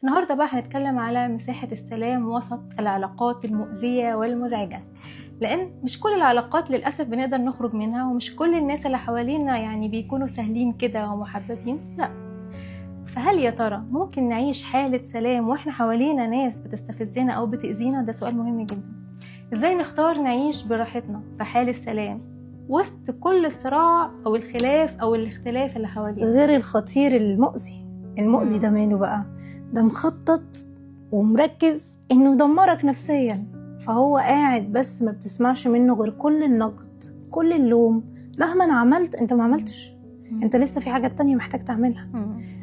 النهاردة بقى هنتكلم على مساحة السلام وسط العلاقات المؤذية والمزعجة، لأن مش كل العلاقات للأسف بنقدر نخرج منها، ومش كل الناس اللي حوالينا يعني بيكونوا سهلين كده ومحببين، لا. فهل يا ترى ممكن نعيش حالة سلام واحنا حوالينا ناس بتستفزنا أو بتأذينا؟ ده سؤال مهم جدا. ازاي نختار نعيش براحتنا في حال السلام وسط كل الصراع أو الخلاف أو الاختلاف اللي حوالينا؟ غير الخطير المؤذي ده ماله بقى؟ ده مخطط ومركز انه يدمرك نفسيا، فهو قاعد بس ما بتسمعش منه غير كل النقد، كل اللوم. مهما أنا عملت انت ما عملتش، انت لسه في حاجات تانية محتاج تعملها.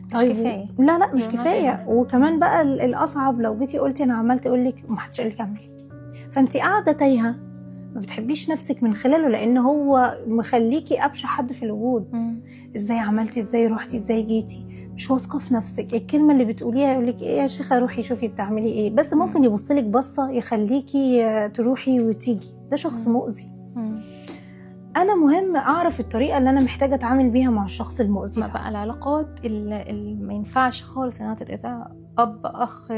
مش كفاية. لا مش كفاية. وكمان بقى الأصعب لو جيتي قلتي أنا عملت، يقولك محدش قالك اعملي، فانتي قاعدة تايهة ما بتحبيش نفسك من خلاله، لأن هو مخليكي أبشع حد في الوجود. ازاي عملتي، ازاي روحتي، ازاي جيتي، مش واثقة في نفسك. الكلمة اللي بتقوليها يقولك ايه يا شيخة روحي شوفي بتعملي ايه، بس ممكن يبصلك بصة يخليكي تروحي وتيجي. ده شخص مؤذي. انا مهم اعرف الطريقه اللي انا محتاجه اتعامل بيها مع الشخص المؤذي ما ده. بقى العلاقات اللي ما ينفعش خالص انها تتقطع، اب، اخ،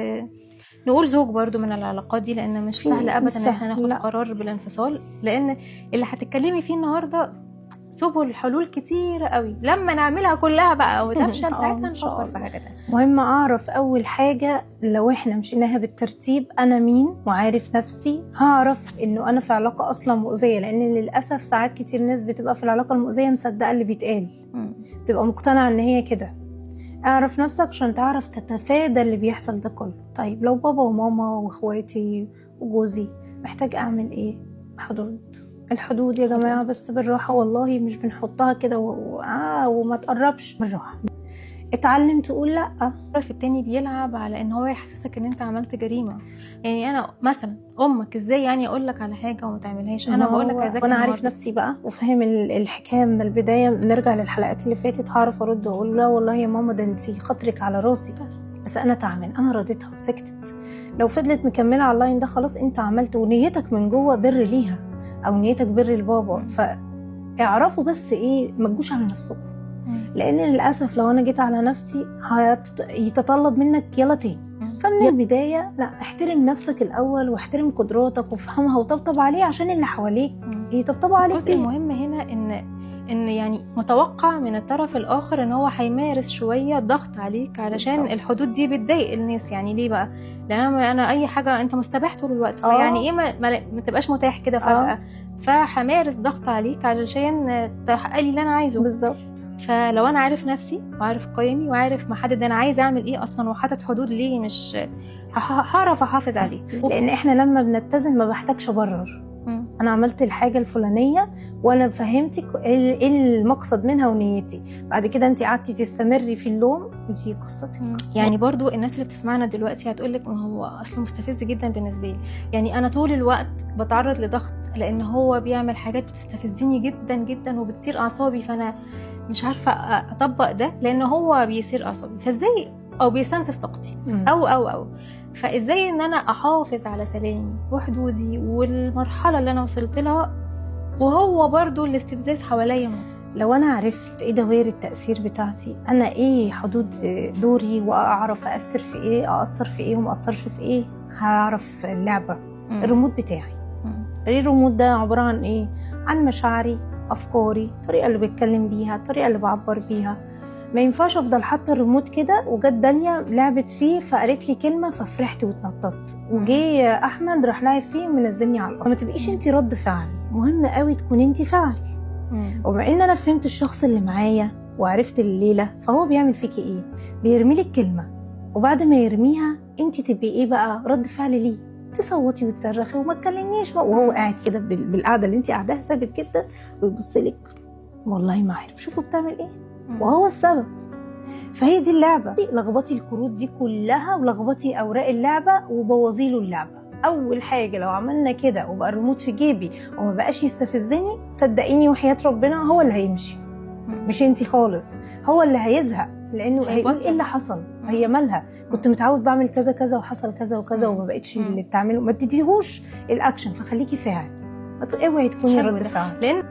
نقول زوج برضو من العلاقات دي، لان مش سهل ابدا ان احنا ناخد قرار بالانفصال، لان اللي هتتكلمي فيه النهارده سبل حلول كتير قوي، لما نعملها كلها بقى وتفشل ساعتها نفكر في حاجه تانية. مهم اعرف اول حاجه، لو احنا مشيناها بالترتيب، انا مين وعارف نفسي، هعرف انه انا في علاقه اصلا مؤذيه. لان للاسف ساعات كتير ناس بتبقى في العلاقه المؤذيه مصدقه اللي بيتقال، بتبقى مقتنعه ان هي كده. اعرف نفسك عشان تعرف تتفادى اللي بيحصل ده كله. طيب لو بابا وماما واخواتي وجوزي، محتاج اعمل ايه؟ الحدود يا جماعة، بس بالراحة، والله مش بنحطها كده وما تقربش، بالراحة. اتعلم تقول لا. الطرف التاني بيلعب على ان هو يحسسك ان انت عملت جريمة. يعني انا مثلا امك، ازاي يعني اقول لك على حاجة وما تعملهاش؟ انا بقول لك عايزاك، وانا عارف نفسي بقى وفاهم الحكاية من البداية. نرجع للحلقات اللي فاتت، هعرف ارد واقول لا والله يا ماما ده انتي خاطرك على راسي، بس انا تعبان، انا رضيتها وسكتت. لو فضلت مكملة على اللاين ده، خلاص انت عملت، ونيتك من جوه بر ليها او نيتك بر لبابا. فاعرفوا بس ايه، ما تجوش على نفسكم، لان للاسف لو انا جيت على نفسي هيتطلب منك يلا تاني. فمن البدايه لا، احترم نفسك الاول واحترم قدراتك وافهمها وطبطب عليه عشان اللي حواليك يطبطبوا عليك. الجزء المهم هنا ان يعني متوقع من الطرف الاخر ان هو هيمارس شويه ضغط عليك، علشان بالضبط. الحدود دي بتضايق الناس. يعني ليه بقى؟ لان انا اي حاجه انت مستباح طول الوقت، فيعني ايه ما تبقاش متاح كده فجاه. فهمارس ضغط عليك علشان تحقق لي اللي انا عايزه. بالظبط. فلو انا عارف نفسي وعارف قيمي وعارف محدد انا عايز اعمل ايه اصلا، وحاطط حدود ليه، مش هعرف احافظ عليه. لان احنا لما بنتزن ما بحتاجش ابرر. انا عملت الحاجه الفلانيه وانا فهمتك ايه المقصد منها ونيتي، بعد كده انت قعدتي تستمري في اللوم، دي قصتك. يعني برضو الناس اللي بتسمعنا دلوقتي هتقولك ما هو اصلا مستفز جدا بالنسبه لي، يعني انا طول الوقت بتعرض لضغط لان هو بيعمل حاجات بتستفزني جدا جدا وبتصير اعصابي، فانا مش عارفه اطبق ده لان هو بيصير اعصابي، فازاي او بيستنزف طاقتي او فازاي ان انا احافظ على سلامي وحدودي والمرحله اللي انا وصلت لها وهو برضو الاستفزاز حواليا. لو انا عرفت ايه دوائر التاثير بتاعتي، انا ايه حدود دوري، واعرف ااثر في ايه، ااثر في ايه وما ااثرش في ايه، هعرف اللعبه. الريموت بتاعي، الريموت ده عباره عن ايه؟ عن مشاعري، افكاري، الطريقه اللي بتكلم بيها، الطريقه اللي بعبر بيها. ما ينفعش افضل حاطه الريموت كده وجت داليا لعبت فيه فقالت لي كلمه ففرحت واتنططت، وجي احمد راح لاعب فيه منزلني على الارض. ما تبقيش انت رد فعل، مهم قوي تكون انت فعل. وبما ان انا فهمت الشخص اللي معايا وعرفت الليله، فهو بيعمل فيكي ايه؟ بيرمي لك كلمه، وبعد ما يرميها انت تبقي ايه بقى؟ رد فعل ليه؟ تصوتي وتصرخي وما تكلمنيش بقى، وهو قاعد كده بالقعده اللي انت قاعداها ثابت جدا ويبص لك والله ما عارف، شوفوا بتعمل ايه وهو السبب. فهي دي اللعبه، لخبطي الكروت دي كلها ولخبطي اوراق اللعبه وبوظي له اللعبه. اول حاجه لو عملنا كده وبقى الريموت في جيبي وما بقاش يستفزني، صدقيني وحياه ربنا هو اللي هيمشي، مش انتي خالص. هو اللي هيزهق لانه هيقول ايه اللي حصل، هي مالها، كنت متعود بعمل كذا كذا وحصل كذا وكذا وما بقتش اللي بتعمله. ما تديهوش الاكشن، فخليكي فاعل، اوعي تكوني رد فعل.